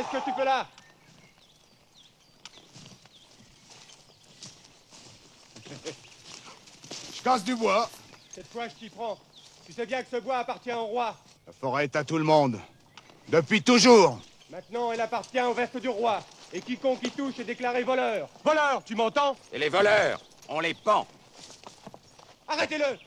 Qu'est-ce que tu fais là? Je casse du bois. Cette fois, je t'y prends. Tu sais bien que ce bois appartient au roi. La forêt est à tout le monde. Depuis toujours. Maintenant, elle appartient au veste du roi. Et quiconque y touche est déclaré voleur. Voleur, tu m'entends? Et les voleurs, on les pend. Arrêtez-le!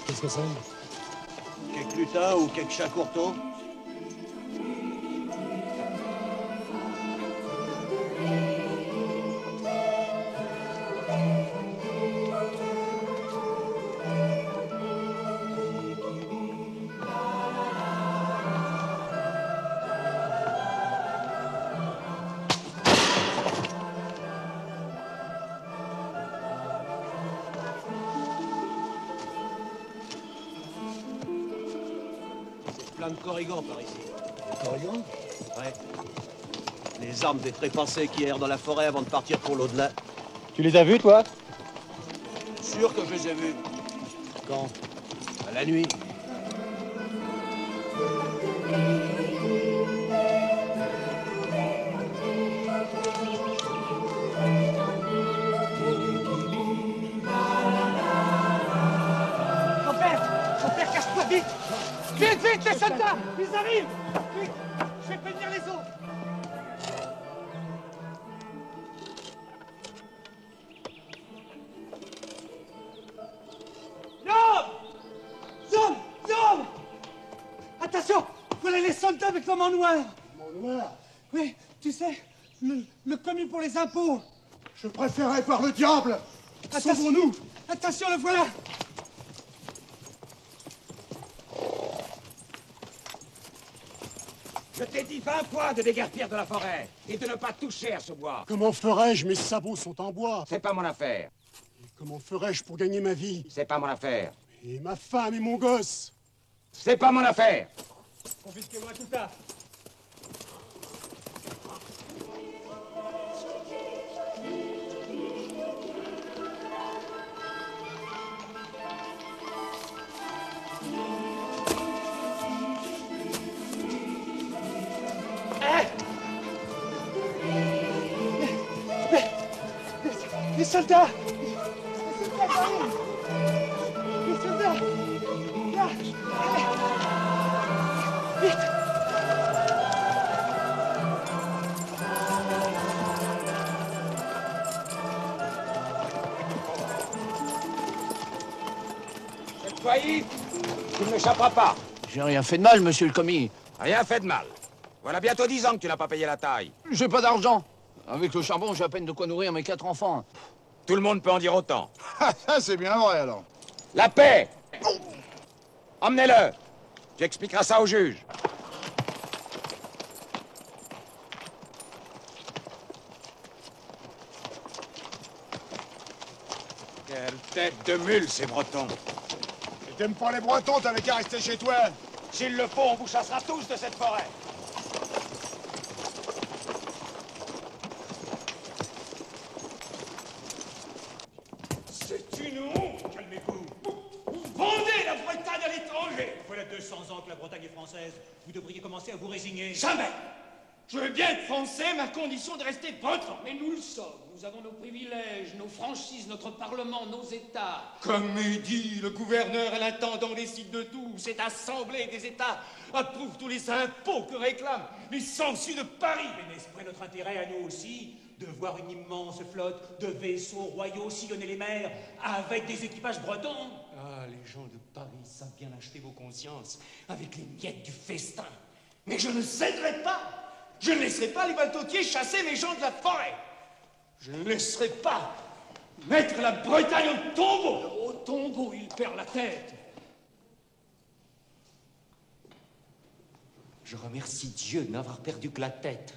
Qu'est-ce que c'est? Quelques lutins ou quelques chats courtons? Plein de corrigans par ici. Corrigan? Ouais. Les armes des trépassés qui errent dans la forêt avant de partir pour l'au-delà. Tu les as vus, toi? Sûr que je les ai vus. Quand? À la nuit. Grand-père, cache-toi vite! Vite, vite, les soldats! Ils arrivent! Vite! Je vais prévenir les autres! Zone! Attention! Voilà les soldats avec l'homme en noir! Mon noir? Oui, tu sais, le commis pour les impôts! Je préférais voir le diable! Sauvons-nous! Attention, le voilà! Je t'ai dit 20 fois de déguerpir de la forêt et de ne pas toucher à ce bois. Comment ferais-je? Mes sabots sont en bois. C'est pas mon affaire. Et comment ferais-je pour gagner ma vie? C'est pas mon affaire. Et ma femme et mon gosse? C'est pas mon affaire. Confisquez-moi tout ça! Les soldats! Les soldats arrivent! Les soldats! Là! Allez! Vite! Cette fois-ci, tu ne m'échapperas pas. J'ai rien fait de mal, monsieur le commis. Rien fait de mal. Voilà bientôt 10 ans que tu n'as pas payé la taille. J'ai pas d'argent. Avec le charbon, j'ai à peine de quoi nourrir mes 4 enfants. Tout le monde peut en dire autant. Ça, c'est bien vrai, alors. La paix! Emmenez-le. Tu expliqueras ça au juge. Quelle tête de mule, ces Bretons. Et t'aimes pas les Bretons, t'avais qu'à rester chez toi. S'il le faut, on vous chassera tous de cette forêt. C'est une honte, calmez-vous. Vous vendez la Bretagne à l'étranger. Voilà 200 ans que la Bretagne est française. Vous devriez commencer à vous résigner. Jamais. Je veux bien être français, ma condition est de rester breton. Mais nous le sommes. Nous avons nos privilèges, nos franchises, notre parlement, nos États. Comme est dit, le gouverneur et l'intendant décident de tout. Cette assemblée des États approuve tous les impôts que réclament les sangsues de Paris. Mais n'est-ce pas notre intérêt à nous aussi de voir une immense flotte de vaisseaux royaux sillonner les mers avec des équipages bretons? Ah, les gens de Paris savent bien acheter vos consciences avec les miettes du festin. Mais je ne céderai pas. Je ne laisserai pas les baltotiers chasser les gens de la forêt. Je ne laisserai pas mettre la Bretagne au tombeau. Au tombeau, il perd la tête. Je remercie Dieu de n'avoir perdu que la tête.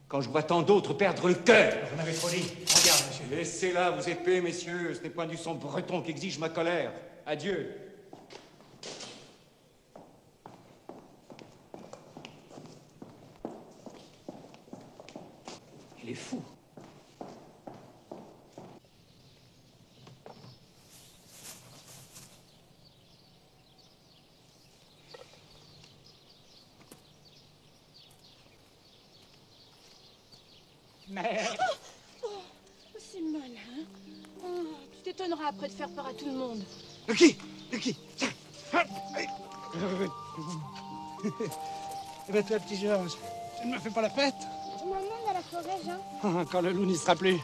Quand je vois tant d'autres perdre le cœur. Vous m'avez trop dit. Regarde, monsieur. Laissez là vos épées, messieurs. Ce n'est point du sang breton qui exige ma colère. Adieu. Il est fou. Merde. C'est malin. Oh, tu t'étonneras après de faire peur à tout le monde. Lucky, tiens. Eh ben toi, petit Georges, tu ne me fais pas la fête? Tu m'emmènes à la forêt, Jean? Quand le loup n'y sera plus.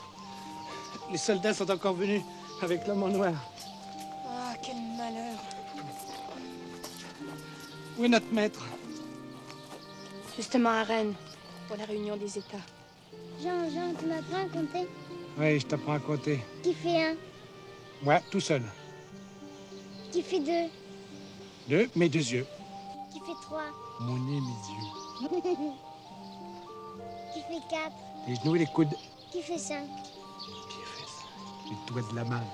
Les soldats sont encore venus avec l'homme en noir. Ah, quel malheur. Où est notre maître? Justement à Rennes, pour la réunion des États. Jean, tu m'apprends à compter? Oui, je t'apprends à compter. Qui fait 1? Moi, tout seul. Qui fait 2? 2, mes 2 yeux. Qui fait 3? Mon nez, mes yeux. Qui fait 4? Les genoux et les coudes. Qui fait 5? Pieds, fesses. Les doigts de la main.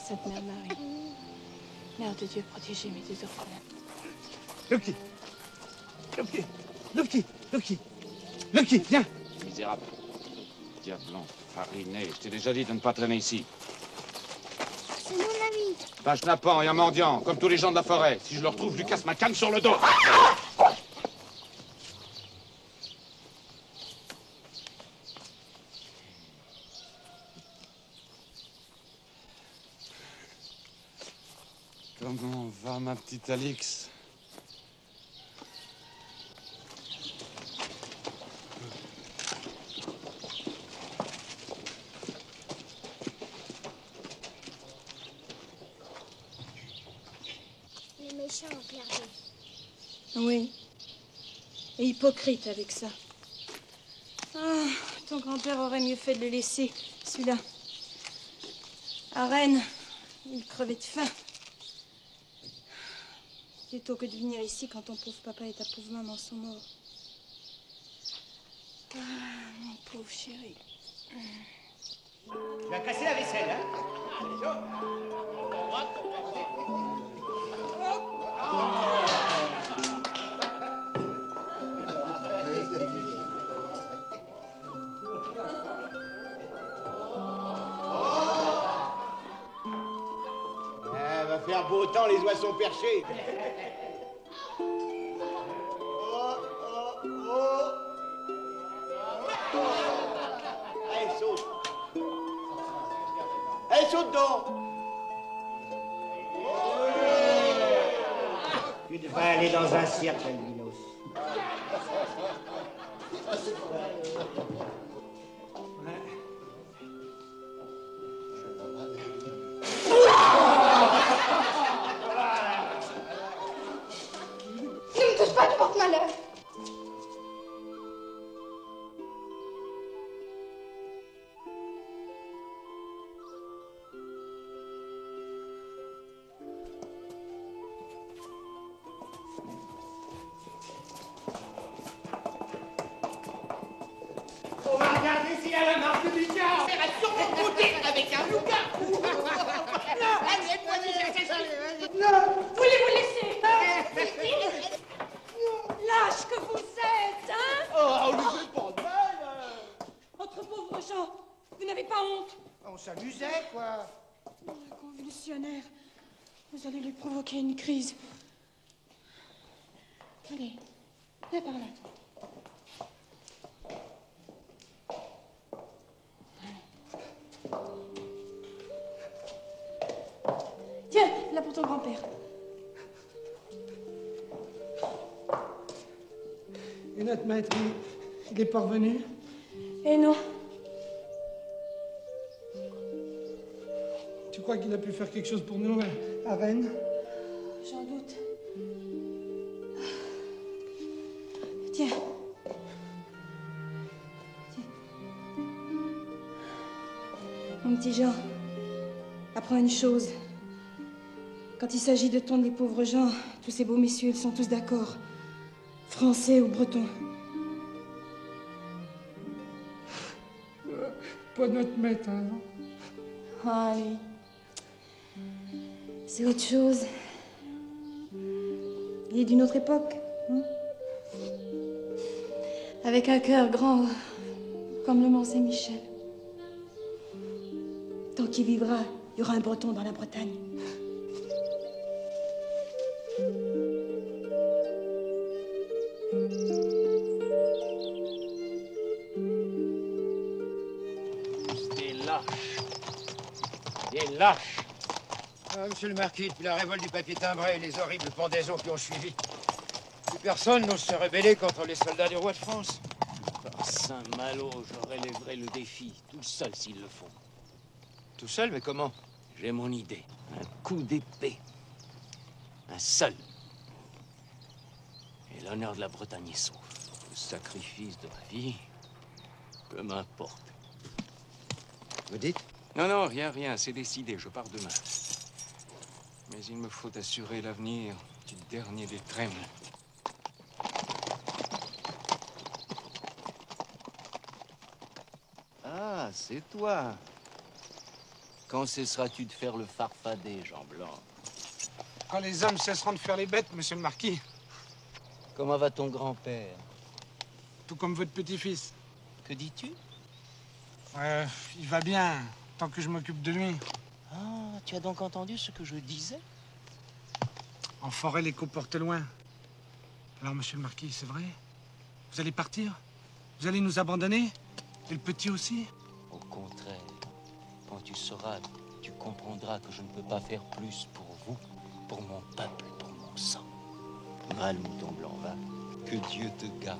Sainte Mère Marie, Mère de Dieu, protégez mes 2 orphelins. Lucky, viens. Misérable. Diablon, fariné. Je t'ai déjà dit de ne pas traîner ici. C'est mon ami. Pas schnappant et un mendiant, comme tous les gens de la forêt. Si je le retrouve, je lui casse ma canne sur le dos. Comment va ma petite Alix? Les méchants ont perdu. Oui. Et hypocrite avec ça. Ah, ton grand-père aurait mieux fait de le laisser, celui-là. À Rennes, il crevait de faim. Plutôt que de venir ici quand ton pauvre papa et ta pauvre maman sont morts. Ah, mon pauvre chéri. Tu vas casser la vaisselle, hein? Va faire beau temps, les oies sont perchés. Allez, saute. Allez, saute donc. Tu devrais aller dans un cirque, Albinos. Ne me touche pas, tu portes malheur. On va regarder s'il y a la marque du diable. Elle va sûrement goûter avec un loup-garou. Non, voulez-vous laisser? Lâche que vous êtes, hein? Oh, on lui fait pas de mal. Entre pauvres gens, vous n'avez pas honte? On s'amusait, quoi. Convulsionnaire, vous allez lui provoquer une crise. Allez, viens par là. Tiens, là pour ton grand-père. Et notre maître, il est pas revenu? Eh non, Tu crois qu'il a pu faire quelque chose pour nous à Rennes? j'en doute. Mon petit Jean, apprends une chose. Quand il s'agit de tondre les pauvres gens, tous ces beaux messieurs, ils sont tous d'accord. Français ou bretons. Pas notre maître, hein. Ah, lui. C'est autre chose. Il est d'une autre époque. Hein? Avec un cœur grand, comme le Mont Saint-Michel. Tant qu'il vivra, il y aura un breton dans la Bretagne. Des lâches. Des lâches. Ah, monsieur le marquis, depuis la révolte du papier timbré et les horribles pendaisons qui ont suivi, plus personne n'ose se rebeller contre les soldats du roi de France. Par Saint-Malo, je relèverai le défi, tout seul s'ils le font. Tout seul, mais comment? J'ai mon idée. Un coup d'épée. Un seul. Et l'honneur de la Bretagne est sauf. Le sacrifice de ma vie, peu m'importe. Vous dites? Non, non, rien, c'est décidé, je pars demain. Mais il me faut assurer l'avenir du dernier des Trèmes. Ah, c'est toi. Quand cesseras-tu de faire le farfadet, Jean Blanc? Quand les hommes cesseront de faire les bêtes, monsieur le marquis. Comment va ton grand-père? Tout comme votre petit-fils. Que dis-tu? Il va bien, tant que je m'occupe de lui. Ah, tu as donc entendu ce que je disais? En forêt, l'écho porte loin. Alors, monsieur le marquis, c'est vrai? Vous allez partir? Vous allez nous abandonner? Et le petit aussi? Au contraire, quand tu sauras, tu comprendras que je ne peux pas faire plus pour vous, pour mon peuple, pour mon sang. Mal, mouton blanc, va. Que Dieu te garde.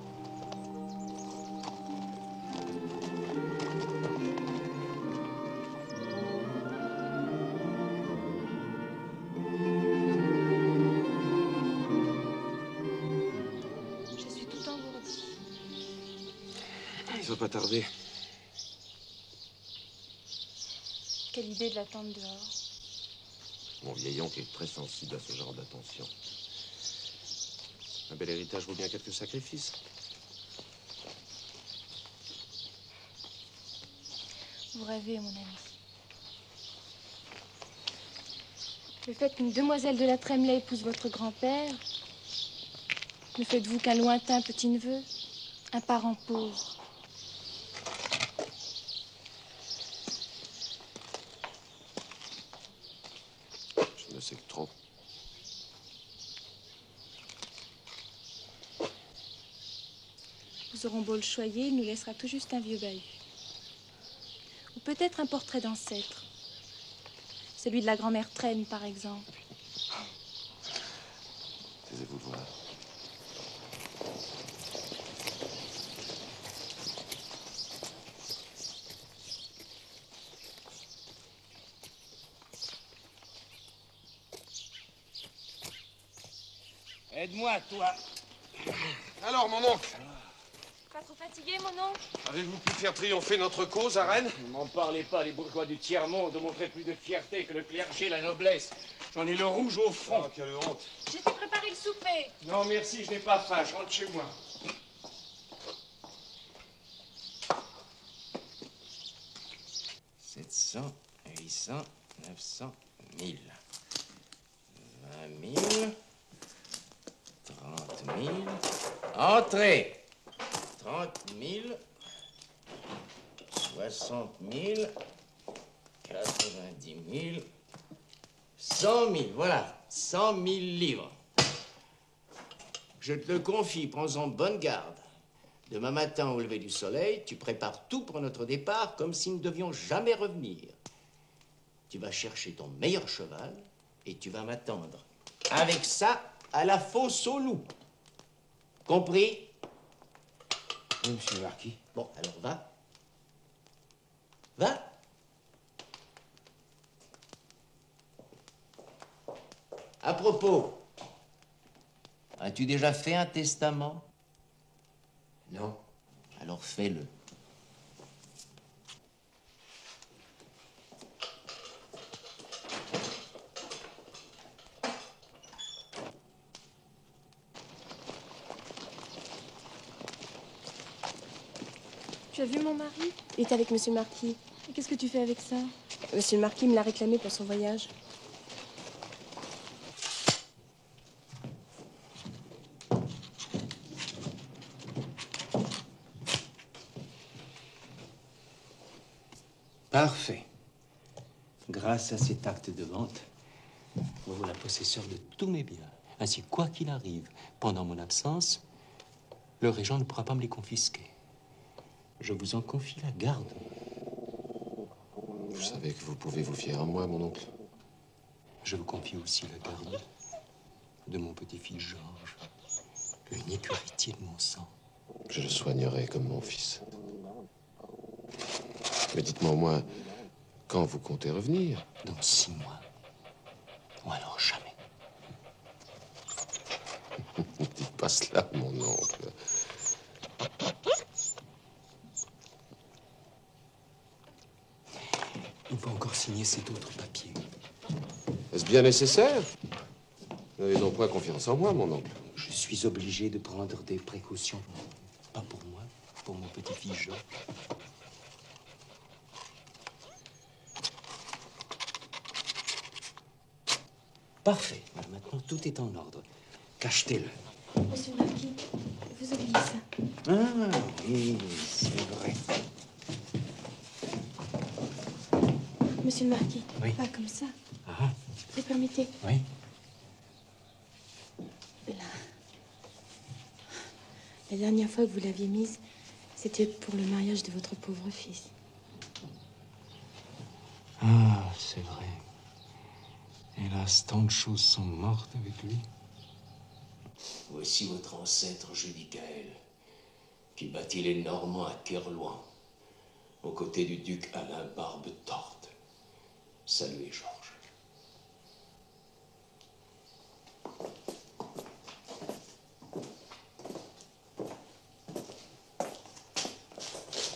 Je suis tout engourdie. Il va pas tarder. Quelle idée de l'attendre dehors. Mon vieil oncle est très sensible à ce genre d'attention. Un bel héritage vaut bien quelques sacrifices. Vous rêvez, mon ami. Le fait qu'une demoiselle de la Tremlay épouse votre grand-père, ne faites-vous qu'un lointain petit-neveu, un parent pauvre. Je ne sais que trop. Nous aurons beau le choyer, il nous laissera tout juste un vieux bahut. Ou peut-être un portrait d'ancêtre. Celui de la grand-mère Traîne, par exemple. Taisez-vous voir. Aide-moi, toi. Alors, mon oncle, Pas trop fatigué, mon oncle? avez-vous pu faire triompher notre cause à Rennes? Ne m'en parlez pas, les bourgeois du tiers-monde montraient plus de fierté que le clergé, la noblesse. J'en ai le rouge au front. Oh, quelle honte. J'ai fait préparer le souper. Non, merci, je n'ai pas faim, je rentre chez moi. « 700, 800, 900, 1000. 20 000, 30 000. Entrez! 30 000, 60 000, 90 000, 100 000, voilà, 100 000 livres. Je te le confie, prends-en bonne garde. Demain matin, au lever du soleil, tu prépares tout pour notre départ comme si nous ne devions jamais revenir. Tu vas chercher ton meilleur cheval et tu vas m'attendre. Avec ça, à la fosse au loup. Compris? Oui, monsieur le marquis. Bon, alors va. Va. À propos, as-tu déjà fait un testament? Non. Alors fais-le. as vu mon mari? Il est avec monsieur le marquis. Et qu'est-ce que tu fais avec ça? Monsieur le marquis me l'a réclamé pour son voyage. Parfait. Grâce à cet acte de vente, vous voilà possesseur de tous mes biens. Ainsi, quoi qu'il arrive, pendant mon absence, le régent ne pourra pas me les confisquer. Je vous en confie la garde. Vous savez que vous pouvez vous fier à moi, mon oncle. Je vous confie aussi la garde de mon petit-fils Georges, l'unique héritier de mon sang. Je le soignerai comme mon fils. Mais dites-moi au moins, quand vous comptez revenir? Dans 6 mois. Ou alors jamais. Ne dites pas cela, mon oncle. Il faut encore signer cet autre papier. Est-ce bien nécessaire? Vous n'avez donc pas confiance en moi, mon oncle? Je suis obligé de prendre des précautions. Pas pour moi, pour mon petit-fils Georges. Parfait. Maintenant, tout est en ordre. Cachetez-le. Monsieur le marquis, vous oubliez ça. Ah, oui, c'est vrai. Monsieur le marquis, Oui. pas comme ça. Ah, Vous permettez? oui. La dernière fois que vous l'aviez mise, c'était pour le mariage de votre pauvre fils. Ah, c'est vrai. Hélas, tant de choses sont mortes avec lui. Voici votre ancêtre Judicaël, qui battit les Normands à Kerlouan, aux côtés du duc Alain Barbe-Torte. Saluez, Georges.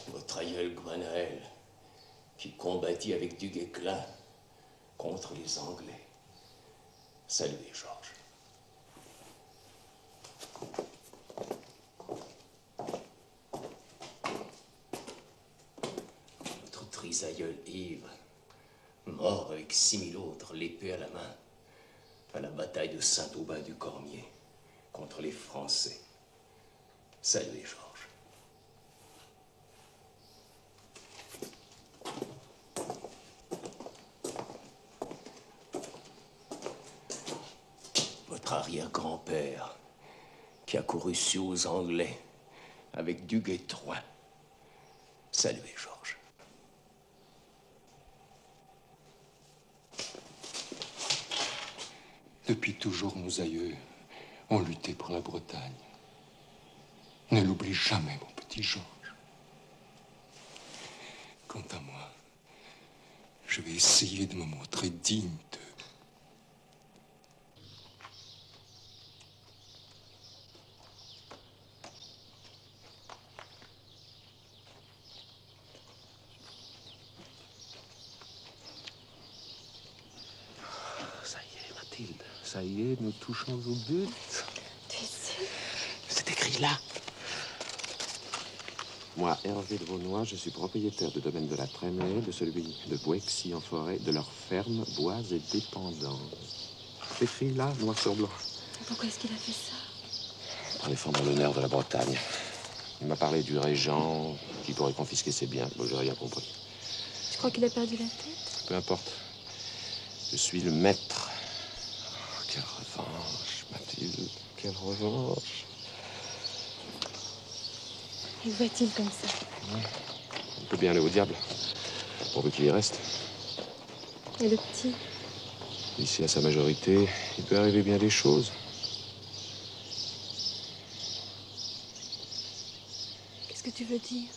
Votre aïeul Gwenaël, qui combattit avec du Guesclin contre les Anglais. Saluez, Georges. Votre trisaïeul Yves, mort avec 6000 autres, l'épée à la main, à la bataille de Saint-Aubin-du-Cormier, contre les Français. Saluez, Georges. Votre arrière-grand-père, qui a couru sur aux Anglais avec du Guestroin. Saluez, Georges. Depuis toujours, nos aïeux ont lutté pour la Bretagne. Ne l'oublie jamais, mon petit Georges. Quant à moi, je vais essayer de me montrer digne de... Ça y est, Mathilde. Ça y est, nous touchons au but. Tu es sûr? C'est écrit là. Moi, Hervé de Vaunois, je suis propriétaire du domaine de la Traînée, de celui de Bouexy en forêt, de leurs fermes, bois et dépendances. C'est écrit là, noir sur blanc. Pourquoi est-ce qu'il a fait ça? Pour défendre l'honneur de la Bretagne. Il m'a parlé du régent qui pourrait confisquer ses biens. Moi, j'ai rien compris. Tu crois qu'il a perdu la tête? Peu importe. Je suis le maître. Oh, quelle revanche, Mathilde. Quelle revanche. Et où va-t-il comme ça? On peut bien aller au diable, pourvu qu'il y reste. Et le petit? Ici, à sa majorité, il peut arriver bien des choses. Qu'est-ce que tu veux dire?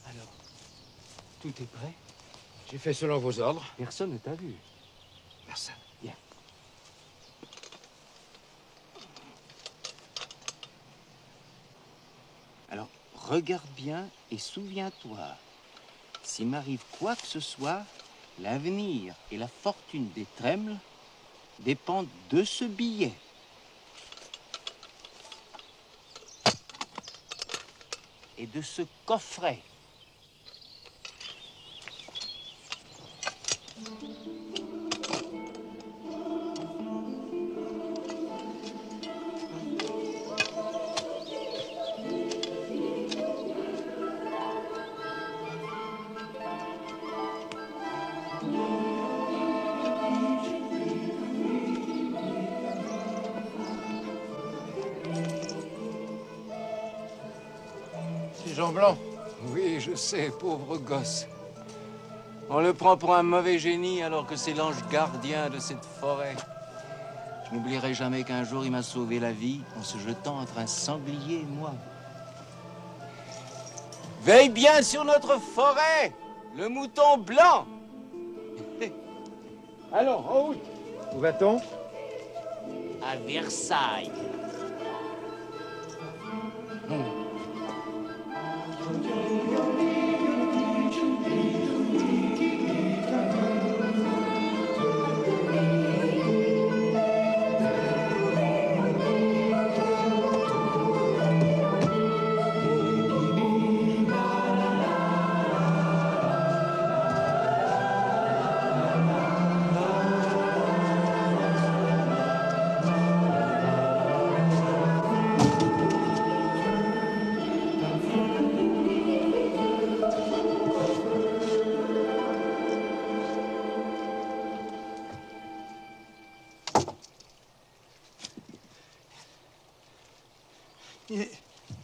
Alors, Tout est prêt? J'ai fait selon vos ordres. Personne ne t'a vu. Personne. Bien. Alors, regarde bien et souviens-toi. S'il m'arrive quoi que ce soit, l'avenir et la fortune des Trembles dépendent de ce billet. Et de ce coffret. Jean Blanc. Oui, je sais, pauvre gosse. On le prend pour un mauvais génie alors que c'est l'ange gardien de cette forêt. Je n'oublierai jamais qu'un jour il m'a sauvé la vie en se jetant entre un sanglier et moi. Veille bien sur notre forêt, le mouton blanc. Allons, en route. Où va-t-on? À Versailles.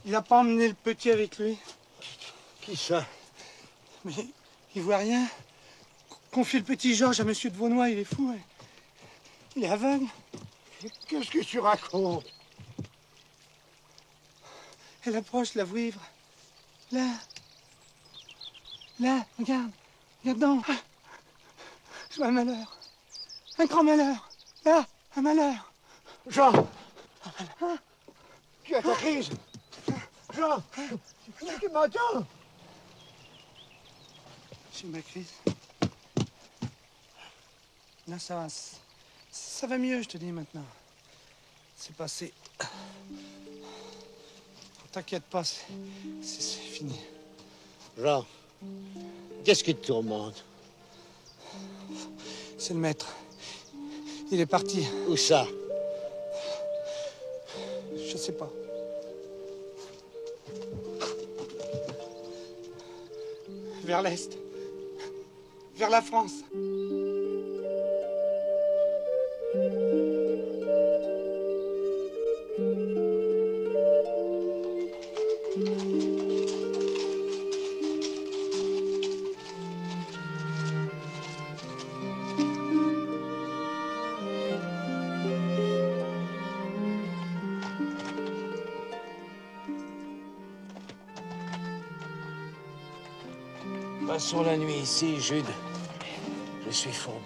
Il a pas emmené le petit avec lui. Qui ça? Mais il voit rien. Confie le petit Georges à monsieur de Vaunois, il est fou. Il est aveugle. Qu'est-ce que tu racontes? Elle approche la vouivre. Là. Là, regarde. Regarde donc. Je vois un malheur. Un grand malheur. Là, un malheur. Jean! Tu as ta crise? Jean! Tu m'entends? J'ai ma crise. Là, ça va. Ça va mieux, je te dis maintenant. C'est passé. T'inquiète pas, c'est fini. Jean, qu'est-ce qui te tourmente? C'est le maître. Il est parti. Où ça? Je sais pas. Vers l'Est. Vers la France. Passons la nuit ici, Jude. Je suis fourbu.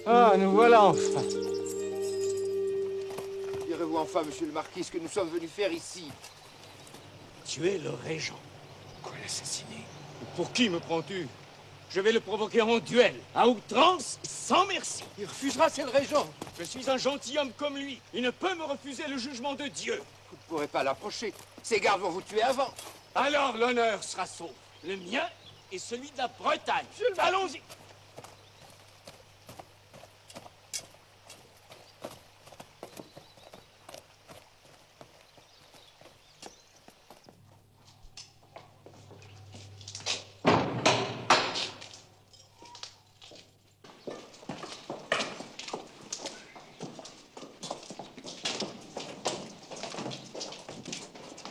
Ah, nous voilà enfin. Direz-vous enfin, monsieur le marquis, ce que nous sommes venus faire ici? Tuer le régent. Quoi, l'assassiner? Pour qui me prends-tu? Je vais le provoquer en duel, à outrance, sans merci. Il refusera, c'est le régent. Je suis un gentilhomme comme lui. Il ne peut me refuser le jugement de Dieu. Vous ne pourrez pas l'approcher. Ces gardes vont vous tuer avant. Alors l'honneur sera sauf. Le mien et celui de la Bretagne. Allons-y.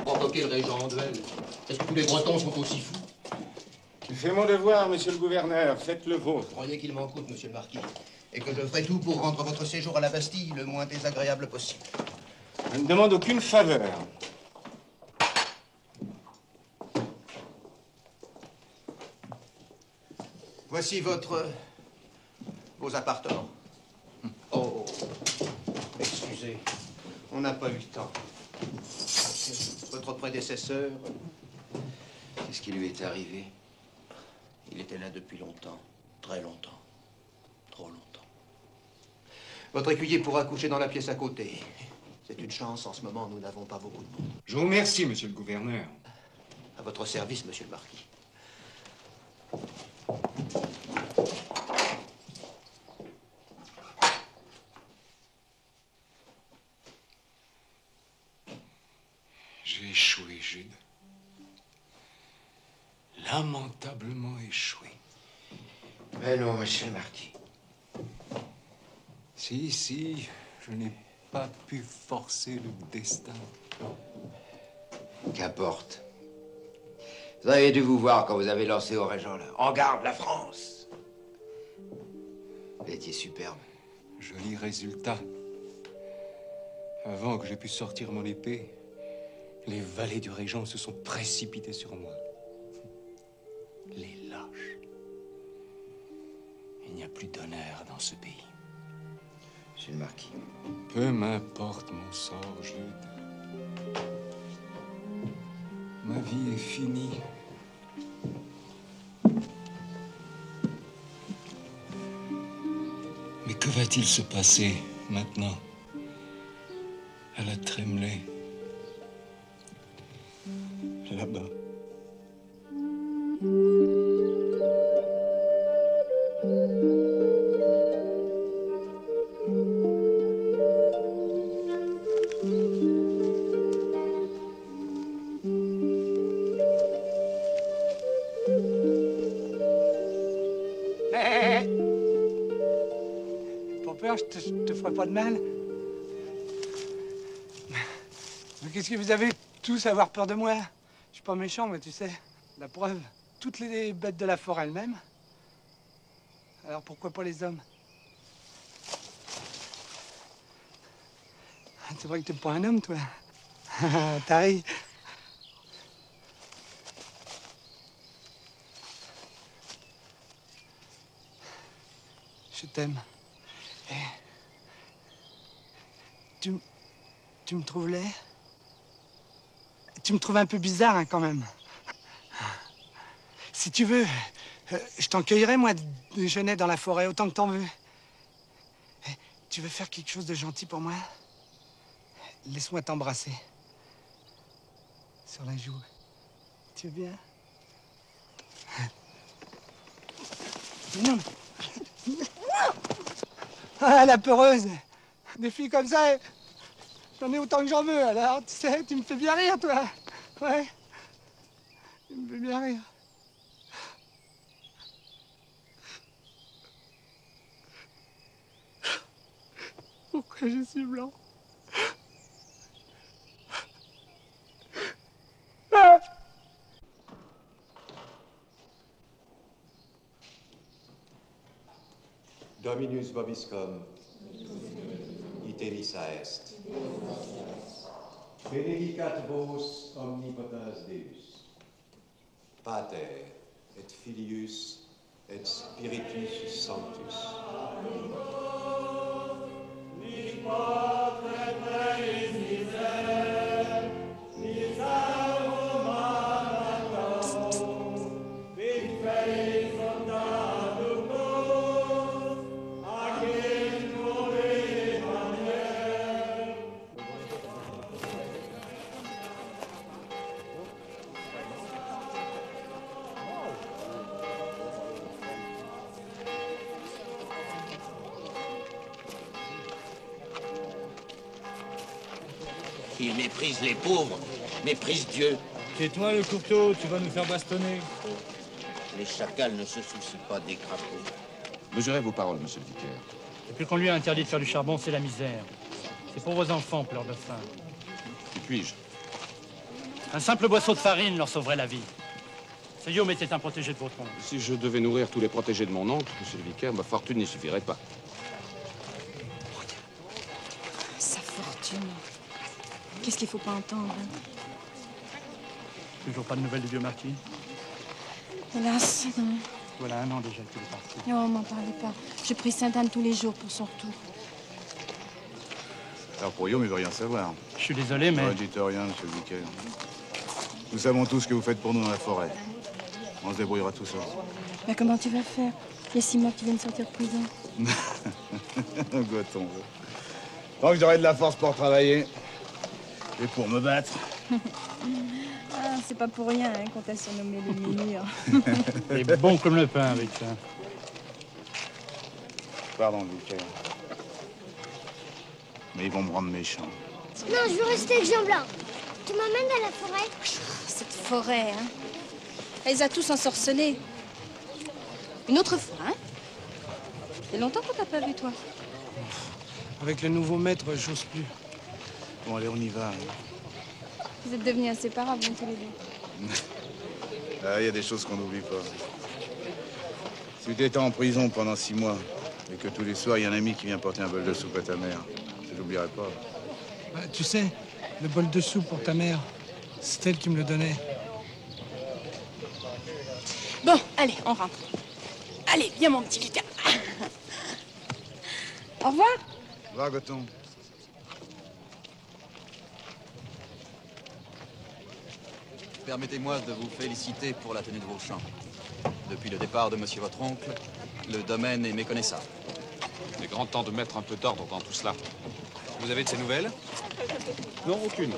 Provoquer le régent en duel. Est-ce que tous les Bretons sont aussi fous? Je fais mon devoir, monsieur le gouverneur. Faites le vôtre. Croyez qu'il m'en coûte, monsieur le marquis, et que je ferai tout pour rendre votre séjour à la Bastille le moins désagréable possible. Je ne demande aucune faveur. Voici vos appartements. Oh, excusez, on n'a pas eu le temps. Votre prédécesseur, qu'est-ce qui lui est arrivé? Il était là depuis longtemps, très longtemps, trop longtemps. Votre écuyer pourra coucher dans la pièce à côté. C'est une chance, en ce moment, nous n'avons pas beaucoup de monde. Je vous remercie, monsieur le gouverneur. À votre service, monsieur le marquis. J'ai échoué, Jude. Lamentablement échoué. Mais non, monsieur le marquis. Si, je n'ai pas pu forcer le destin. Qu'importe. Vous avez dû vous voir quand vous avez lancé au régent, là. En garde, la France! Vous étiez superbe. Joli résultat. Avant que j'aie pu sortir mon épée, les valets du régent se sont précipités sur moi. Les lâches. Il n'y a plus d'honneur dans ce pays. Monsieur le marquis. Peu m'importe mon sort, Jude. Ma vie est finie. Mais que va-t-il se passer maintenant à la Tremblay, là-bas? Pas peur, je te ferai pas de mal. Mais qu'est-ce que vous avez tous à avoir peur de moi? Je suis pas méchant, mais tu sais. La preuve, toutes les bêtes de la forêt elles-mêmes. Alors pourquoi pas les hommes? C'est vrai que t'es pas un homme, toi. T'as ri. Je t'aime. Et tu me trouves laid? Tu me trouves un peu bizarre, hein, quand même. Si tu veux, je t'en cueillerai, moi, des genêts dans la forêt, autant que t'en veux. Et tu veux faire quelque chose de gentil pour moi? Laisse-moi t'embrasser. Sur la joue. Tu veux bien? Mais non, mais... Ah, la peureuse! Des filles comme ça, j'en ai autant que j'en veux, alors, tu sais, tu me fais bien rire, toi. Ouais. Tu me fais bien rire. Pourquoi je suis blanc? Ah! Dominus vobiscum, ite visa est. Benedicat vos omnipotens Deus, Pater et Filius et Spiritus Sanctus. Il méprise les pauvres, méprise Dieu. Tais-toi, le couteau, tu vas nous faire bastonner. Les chacals ne se soucient pas des crapauds. Mesurez vos paroles, monsieur le vicaire. Depuis qu'on lui a interdit de faire du charbon, c'est la misère. C'est pour vos enfants, pleurs de faim. Qui puis-je? Un simple boisseau de farine leur sauverait la vie. Ce Guillaume était un protégé de votre oncle. Si je devais nourrir tous les protégés de mon oncle, monsieur le vicaire, ma fortune n'y suffirait pas. Sa fortune. Qu'est-ce qu'il faut pas entendre, hein? Toujours pas de nouvelles du vieux marquis? Hélas, non. Voilà 1 an déjà qu'il est parti. Non, m'en parlez pas. Je prie Sainte-Anne tous les jours pour son retour. Alors pour Guillaume, il veut rien savoir. Je suis désolé, mais... Ne dites rien, monsieur le vicaire. Nous savons tout ce que vous faites pour nous dans la forêt. On se débrouillera tout seul. Mais comment tu vas faire? Il y a 6 mois que tu viens de sortir de prison. Goton. Tant que j'aurai de la force pour travailler et pour me battre. Ah, c'est pas pour rien hein, qu'on t'a surnommé le Mémur. Il est bon comme le pain avec ça. Pardon, vicaire. Mais ils vont me rendre méchant. Non, je veux rester avec Jean Blanc. Tu m'emmènes à la forêt? Cette forêt, hein. Elle les a tous ensorcelés. Une autre fois, hein? Il y a longtemps qu'on t'a pas vu, toi. Avec le nouveau maître, j'ose plus. Bon, allez, on y va. Vous êtes devenus inséparables, hein, tous les deux. Il y a des choses qu'on n'oublie pas. Si tu étais en prison pendant 6 mois et que tous les soirs, il y a un ami qui vient porter un bol de soupe à ta mère, je l'oublierai pas. Bah, tu sais, le bol de soupe pour ta mère, c'est elle qui me le donnait. Bon, allez, on rentre. Allez, viens, mon petit Lucas. Au revoir. Va, Goton. Permettez-moi de vous féliciter pour la tenue de vos champs. Depuis le départ de monsieur votre oncle, le domaine est méconnaissable. Il est grand temps de mettre un peu d'ordre dans tout cela. Vous avez de ces nouvelles? Non, aucune.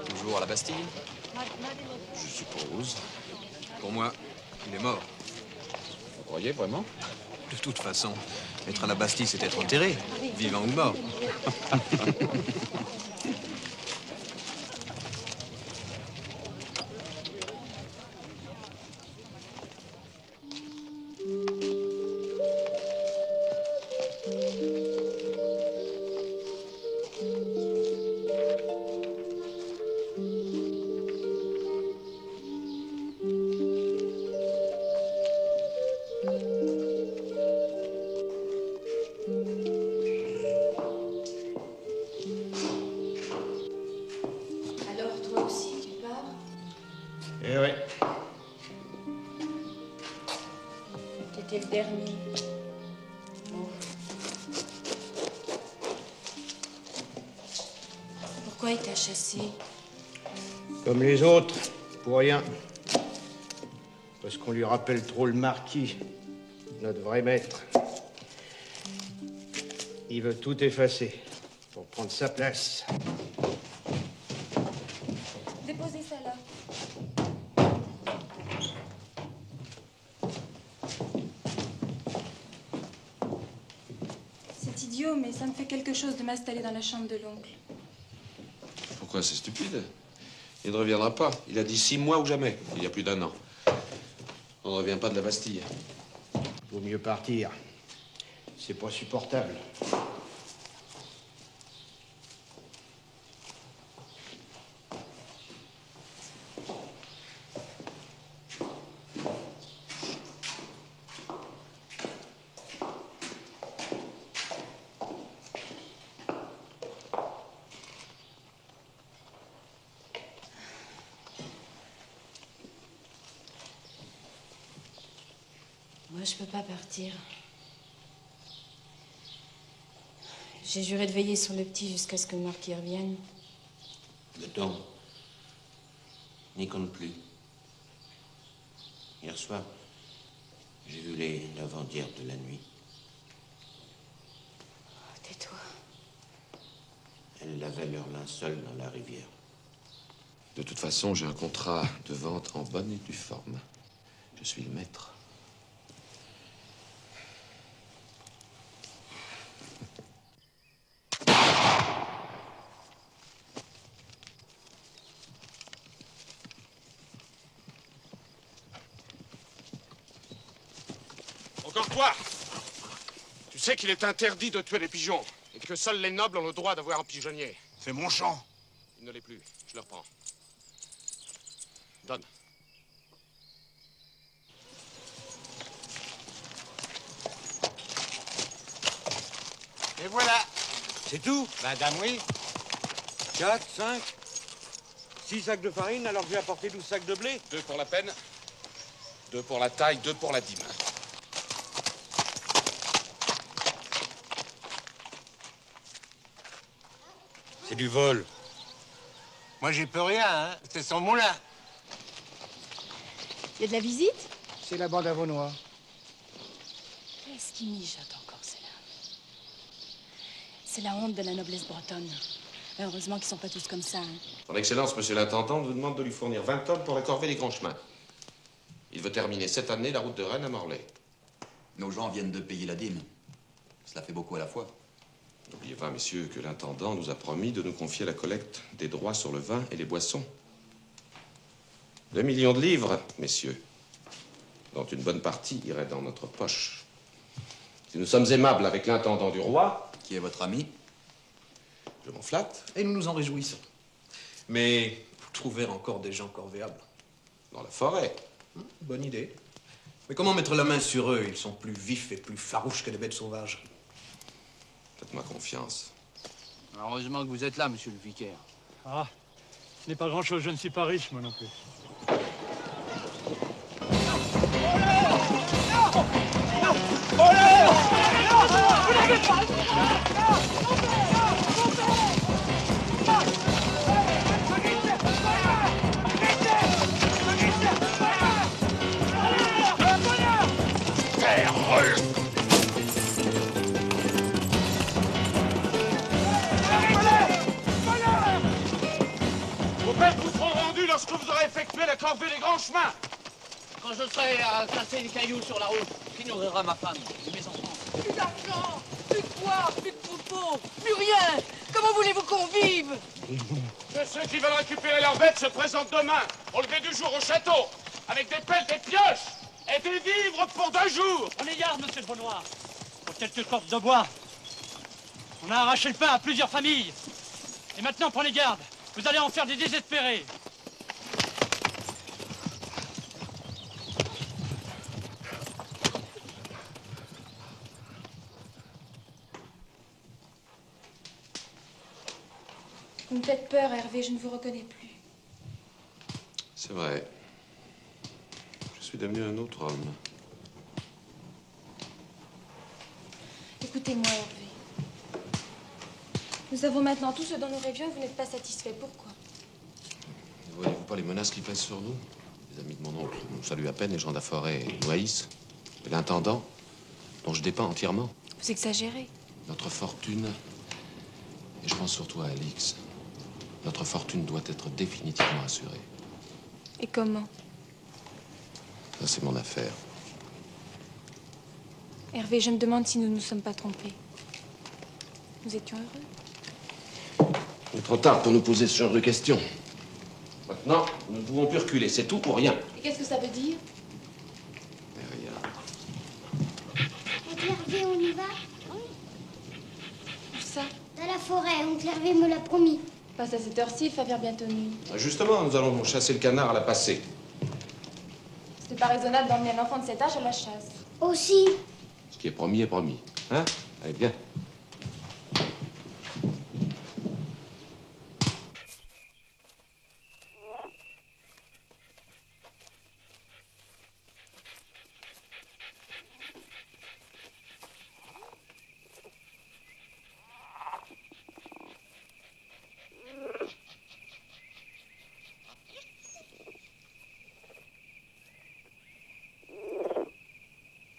Toujours à la Bastille? Je suppose. Pour moi, il est mort. Vous croyez vraiment? De toute façon, être à la Bastille, c'est être enterré, vivant ou mort. Alors, toi aussi, tu pars? Eh ouais. T'étais le dernier. Bon. Pourquoi il t'a chassé? Comme les autres, pour rien. Parce qu'on lui rappelle trop le marquis, notre vrai maître. Il veut tout effacer pour prendre sa place. Déposez ça là. C'est idiot, mais ça me fait quelque chose de m'installer dans la chambre de l'oncle. Pourquoi? C'est stupide. Il ne reviendra pas. Il a dit 6 mois ou jamais, il y a plus d'1 an. On ne revient pas de la Bastille. Vaut mieux partir. C'est pas supportable. Moi, je peux pas partir. J'ai juré de veiller sur le petit jusqu'à ce que le marquis revienne. Goton, n'y compte plus. Hier soir, j'ai vu les lavandières de la nuit. Oh, tais-toi. Elles lavaient leur linceul dans la rivière. De toute façon, j'ai un contrat de vente en bonne et due forme. Je suis le maître. Encore toi! Tu sais qu'il est interdit de tuer les pigeons et que seuls les nobles ont le droit d'avoir un pigeonnier. C'est mon champ. Il ne l'est plus, je le reprends. Donne. Et voilà. C'est tout? Madame, oui. 4, 5, 6 sacs de farine alors que j'ai apporté 12 sacs de blé. 2 pour la peine, 2 pour la taille, 2 pour la dîme. C'est du vol. Moi, j'y peux rien, hein. C'est son moulin. Il y a de la visite? C'est la bande à Vaunois. Qu'est-ce qui mijote encore, celle-là? C'est la honte de la noblesse bretonne. Heureusement qu'ils sont pas tous comme ça, hein. Son Excellence, Monsieur l'Intendant, nous demande de lui fournir 20 tonnes pour la corvée des grands chemins. Il veut terminer cette année la route de Rennes à Morlaix. Nos gens viennent de payer la dîme. Cela fait beaucoup à la fois. N'oubliez pas, messieurs, que l'Intendant nous a promis de nous confier la collecte des droits sur le vin et les boissons. 2 millions de livres, messieurs, dont une bonne partie irait dans notre poche. Si nous sommes aimables avec l'Intendant du roi... Qui est votre ami? Je m'en flatte. Et nous nous en réjouissons. Mais vous trouverez encore des gens corvéables. Dans la forêt. Bonne idée. Mais comment mettre la main sur eux? Ils sont plus vifs et plus farouches que des bêtes sauvages. Faites-moi confiance. Heureusement que vous êtes là, monsieur le vicaire. Ah, ce n'est pas grand-chose, je ne suis pas riche, moi non plus. Vos bêtes vous seront rendues lorsque vous aurez effectué la corvée des grands chemins. Quand je serai à casser des cailloux sur la route, qui nourrira ma femme et mes enfants? Plus d'argent, plus de poids, plus de troupeaux, plus rien. Comment voulez-vous qu'on vive? Que ceux qui veulent récupérer leurs bêtes se présentent demain, au lever du jour au château, avec des pelles, des pioches et des vivres pour 2 jours. Prenez garde, monsieur le Vaunois. Pour quelques cordes de bois. On a arraché le pain à plusieurs familles. Et maintenant, prenez garde. Vous allez en faire des désespérés. Vous me faites peur, Hervé, je ne vous reconnais plus. C'est vrai. Je suis devenu un autre homme. Écoutez-moi, Hervé. Nous avons maintenant tout ce dont nous rêvions et vous n'êtes pas satisfait. Pourquoi? Ne voyez-vous pas les menaces qui pèsent sur nous? Les amis de mon oncle nous saluent à peine et Jean d'Aforêt nous haïssent. Et l'intendant, dont je dépends entièrement. Vous exagérez. Notre fortune, et je pense surtout à Alix, notre fortune doit être définitivement assurée. Et comment? Ça, c'est mon affaire. Hervé, je me demande si nous ne nous sommes pas trompés. Nous étions heureux. Il est trop tard pour nous poser ce genre de questions. Maintenant, nous ne pouvons plus reculer. C'est tout ou rien. Et qu'est-ce que ça veut dire? Mais rien. Oncle Hervé, on y va? Où ça? Dans la forêt, oncle Hervé me l'a promis. Passe à cette heure-ci, il va faire bientôt nuit. Justement, nous allons chasser le canard à la passée. C'est pas raisonnable d'emmener un enfant de cet âge à la chasse. Aussi. Ce qui est promis est promis. Hein? Allez, bien.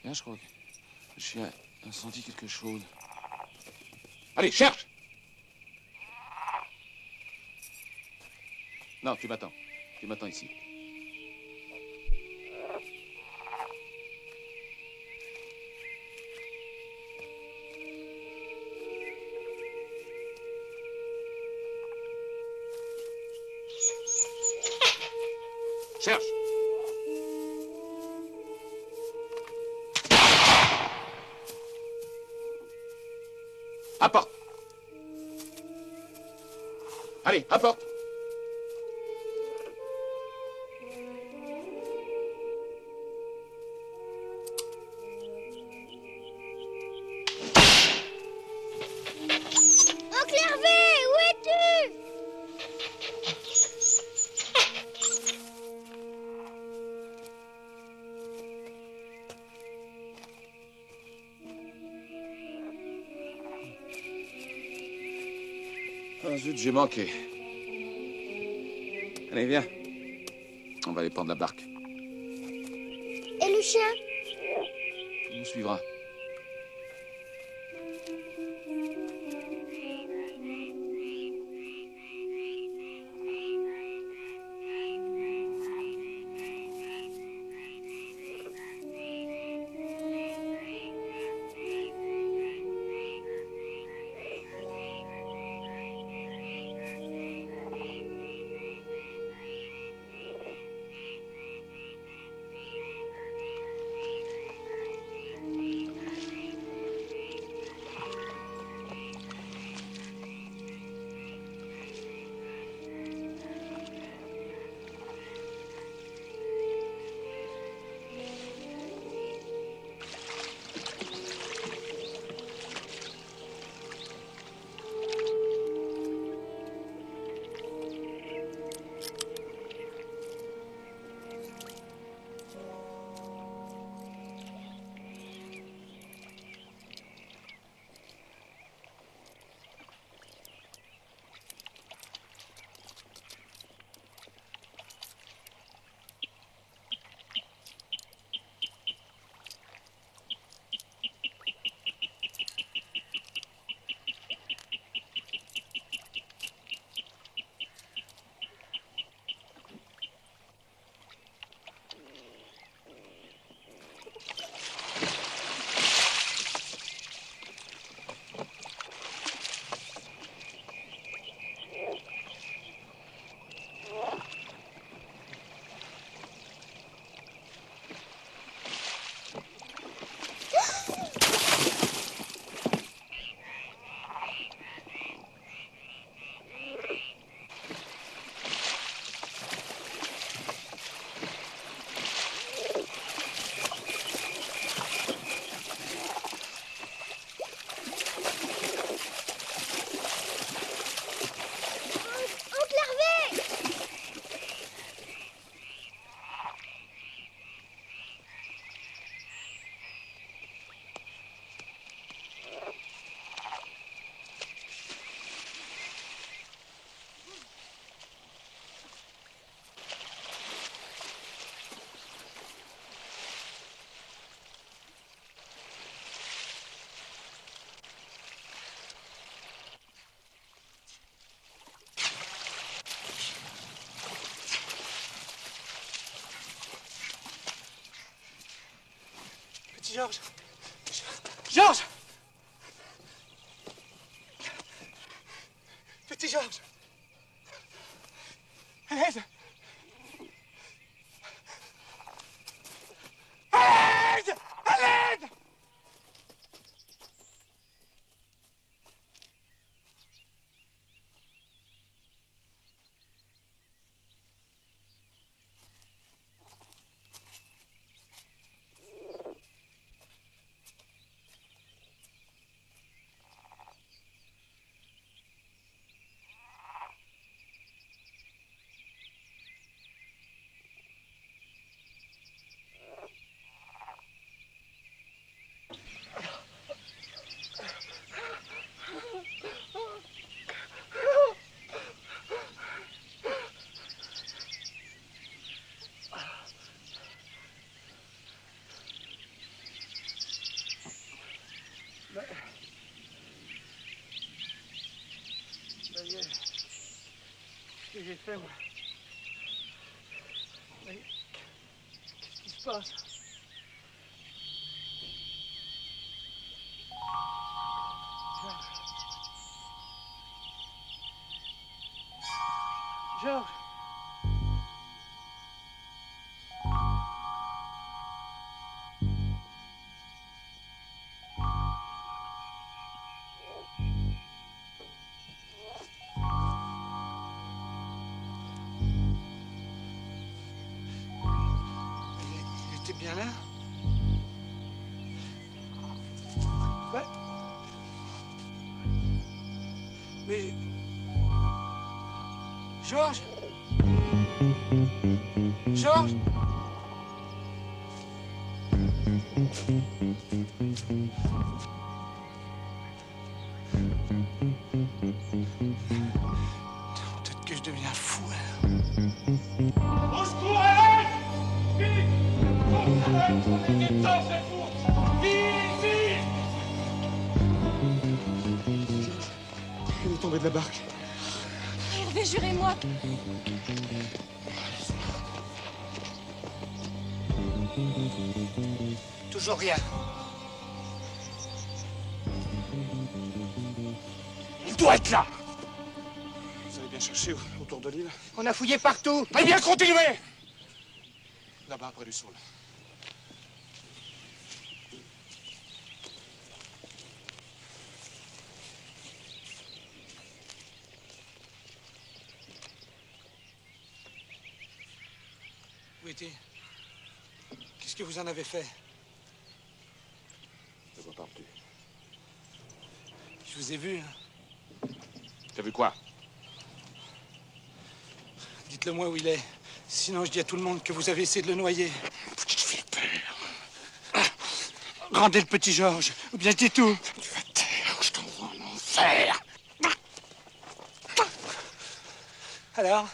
Là, je crois que j'ai senti quelque chose. Allez, cherche! Non, tu m'attends. Tu m'attends ici. Cherche! Apporte! Allez, apporte! Oh zut, j'ai manqué. Allez, viens. On va aller prendre la barque. Et le chien? Il nous suivra. Georges! Georges! Petit Georges! À l'aide! À l'aide! À l'aide! Qu'est-ce que j'ai fait, moi? Mais qu'est-ce qui se passe? Georges! T'es bien là? Ouais. Mais... Georges? Georges? tombé de la barque. Hervé, jurez-moi. Toujours rien. Il doit être là. Vous avez bien cherché autour de l'île? On a fouillé partout. Eh bien, continuez. Là-bas, près du sol. Witty, qu'est-ce que vous en avez fait? Je vois partout. Je vous ai vu. Hein. T'as vu quoi? Dites-le moi où il est. Sinon, je dis à tout le monde que vous avez essayé de le noyer. Petite fille peur. Rendez le petit Georges, ou bien dis tout. Tu vas te taire, je t'envoie en enfer. Alors?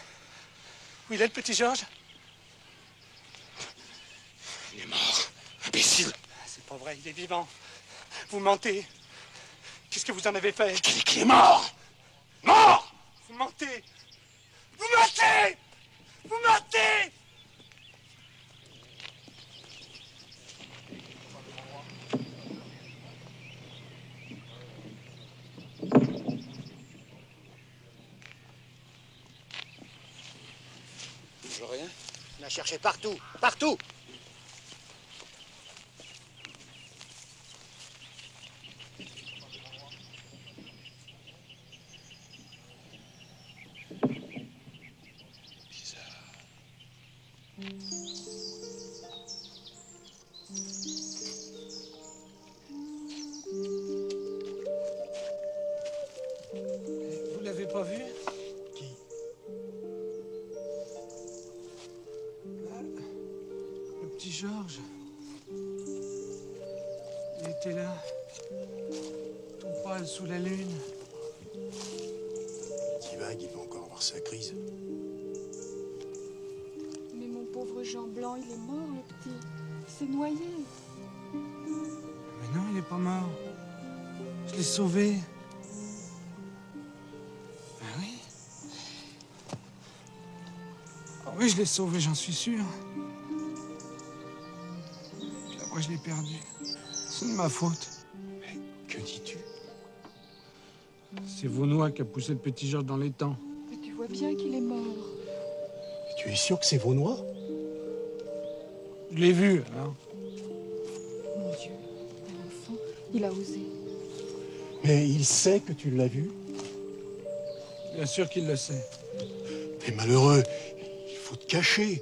Où il est, le petit Georges? Il est mort. Imbécile. C'est pas vrai, il est vivant. Vous mentez. Qu'est-ce que vous en avez fait? Qu'il est mort. Mort. Vous mentez. Vous mentez. Vous mentez. Toujours rien? On a cherché partout, partout. Vous l'avez pas vu? Qui? Le petit Georges. Il était là. Tout pâle sous la lune. Petit vague, il va encore avoir sa crise. Mais mon pauvre Jean Blanc, il est mort, le petit. Il s'est noyé. Mais non, il est pas mort. Je l'ai sauvé. Ben oui. Ah oui, je l'ai sauvé, j'en suis sûr. Puis après, je l'ai perdu. C'est de ma faute. Mais que dis-tu? C'est Vaunois qui a poussé le petit Georges dans les temps. Mais tu vois bien qu'il est mort. Tu es sûr que c'est Vaunois? Je l'ai vu, alors. Mon Dieu, un enfant, il a osé. Mais il sait que tu l'as vu? Bien sûr qu'il le sait. T'es malheureux. Il faut te cacher.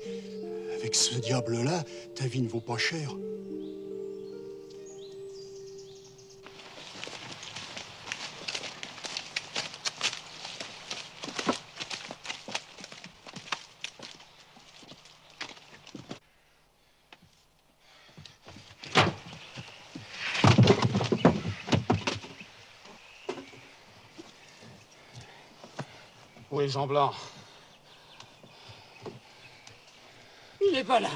Avec ce diable-là, ta vie ne vaut pas cher. Où est Jean Blanc? Il n'est pas là.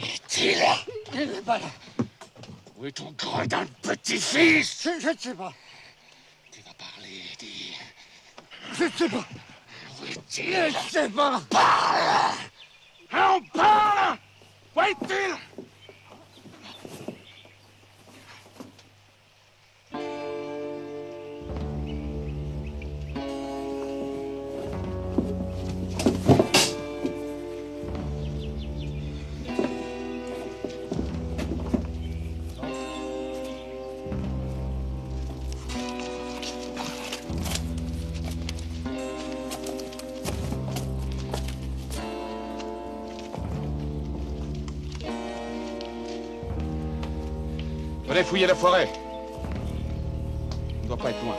Est-il là? Il n'est pas là. Où est ton gredin de petit-fils? Je ne sais pas. Tu vas parler, dis. Je ne sais pas. Où est-il? Je ne sais pas. Parle! Hein, on parle! Où est-il? Allez fouiller la forêt. On ne doit pas être loin.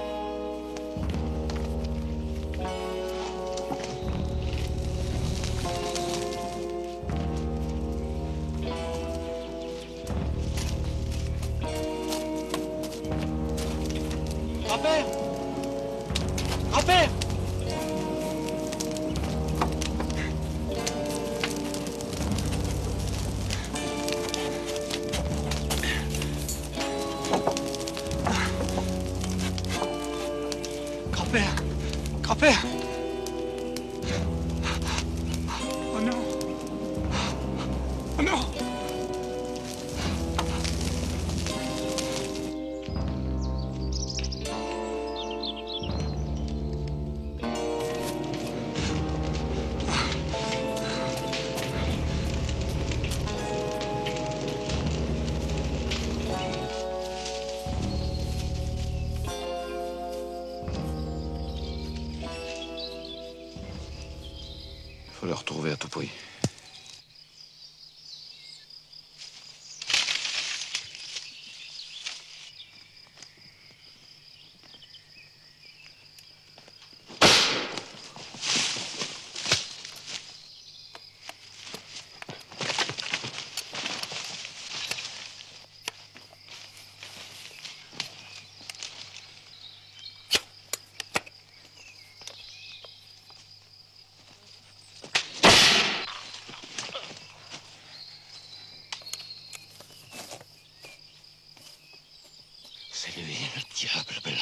Grand-père! Grand-père! Grand-père, Grand-père! Oh non! Oh non! Faut le retrouver à tout prix. C'est lui, le diable blanc.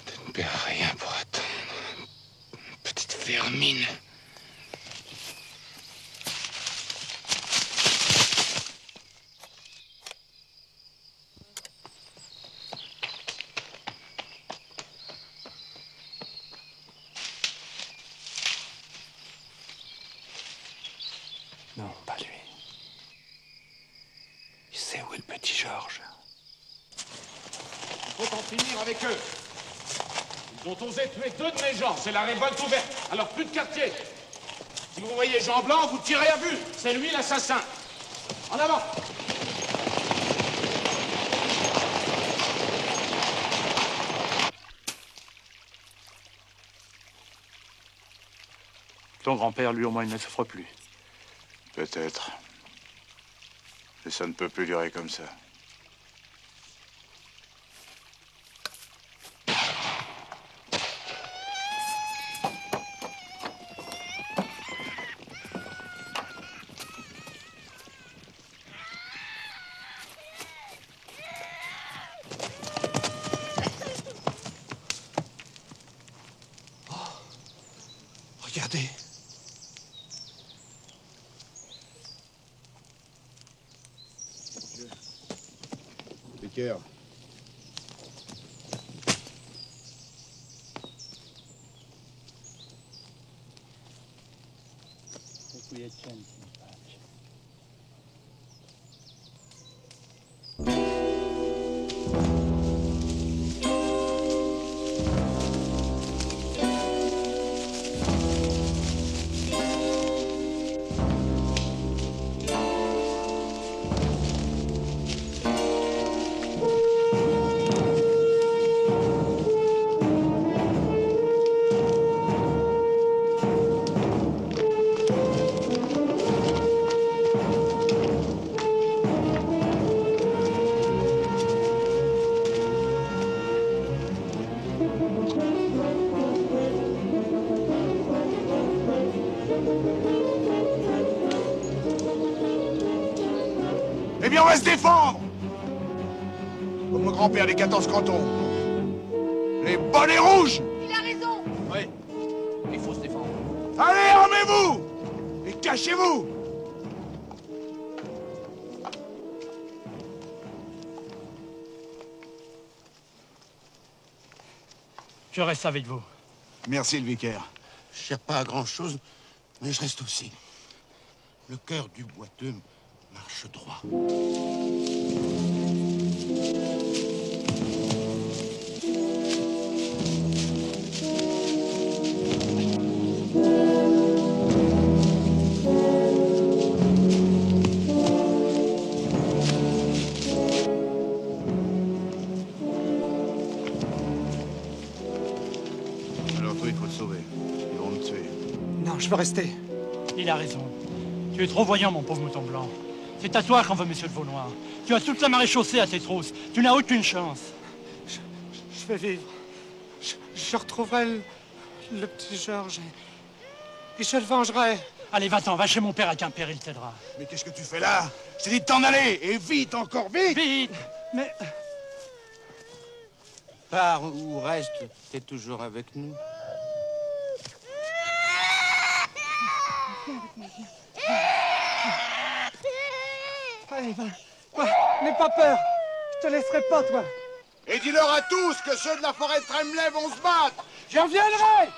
Tu ne paieras rien pour attendre, petite vermine. Non, pas lui. Il sait où est le petit Georges. Il faut en finir avec eux. Ils ont osé tuer 2 de mes gens. C'est la révolte ouverte. Alors plus de quartier. Si vous voyez Jean Blanc, vous tirez à vue. C'est lui l'assassin. En avant. Ton grand-père, lui, au moins, il ne souffre plus. Peut-être. Mais ça ne peut plus durer comme ça. Regardez. Vicaire. Eh bien, on va se défendre! Comme mon grand-père des 14 cantons. Les bonnets rouges! Il a raison. Oui, il faut se défendre. Allez, armez-vous! Et cachez-vous! Je reste avec vous. Merci, le vicaire. Je cherche pas à grand-chose, mais je reste aussi. Le cœur du boiteux marche droit. Alors toi, il faut te sauver. Ils vont me tuer. Non, je veux rester. Il a raison. Tu es trop voyant, mon pauvre mouton blanc. C'est à toi qu'en veut monsieur le Vaunois. Tu as toute la maréchaussée à tes trousses. Tu n'as aucune chance. vais vivre. Je retrouverai le petit Georges et je le vengerai. Allez, va-t'en, va chez mon père à Quimper, il t'aidera. Mais qu'est-ce que tu fais là? Je t'ai dit de t'en aller, et vite, encore vite! Vite! Mais... Pars ou reste, t'es toujours avec nous. Allez, va. Ouais, n'aie pas peur. Je te laisserai pas, toi. Et dis-leur à tous que ceux de la forêt de Tremley vont se battre! J'en viendrai!